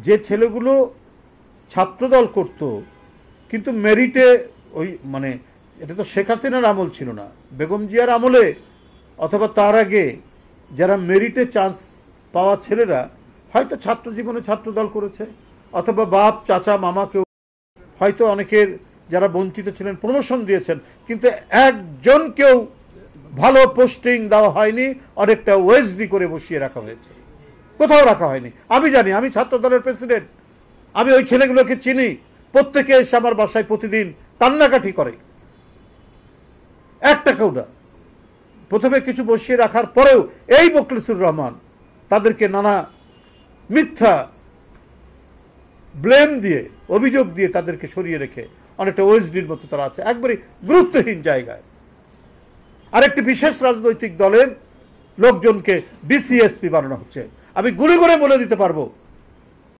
যে ছেলেগুলো ছাত্রদল করত কিন্তু মেরিটে ওই মানে এটা তো শেখ হাসিনার আমল ছিল না, বেগম জিয়ার আমলে অথবা তার আগে যারা মেরিটে চান্স পাওয়া ছেলেরা হয়তো ছাত্র জীবনে ছাত্রদল করেছে, অথবা বাপ চাচা মামাকেও হয়তো অনেকের যারা বঞ্চিত ছিলেন প্রমোশন দিয়েছেন, কিন্তু একজনকেও ভালো পোস্টিং দেওয়া হয়নি, অনেকটা ওএসডি করে বসিয়ে রাখা হয়েছে, কোথাও রাখা হয়নি। আমি জানি, আমি ছাত্রদলের প্রেসিডেন্ট, আমি ওই ছেলেগুলোকে চিনি, প্রত্যেকে এসে আমার বাসায় প্রতিদিন কান্নাকাটি করে, এক টাকাও না। প্রথমে কিছু বসিয়ে রাখার পরেও এই মোখলেসুর রহমান তাদেরকে নানা মিথ্যা ব্লেম দিয়ে, অভিযোগ দিয়ে তাদেরকে সরিয়ে রেখে অনেকটা ওএসডির মতো তারা আছে, একবারে গুরুত্বহীন জায়গায়। আরেকটি বিশেষ রাজনৈতিক দলের লোকজনকে ডিসিএসপি বানানো হচ্ছে। আমি গুলি করে বলে দিতে পারবো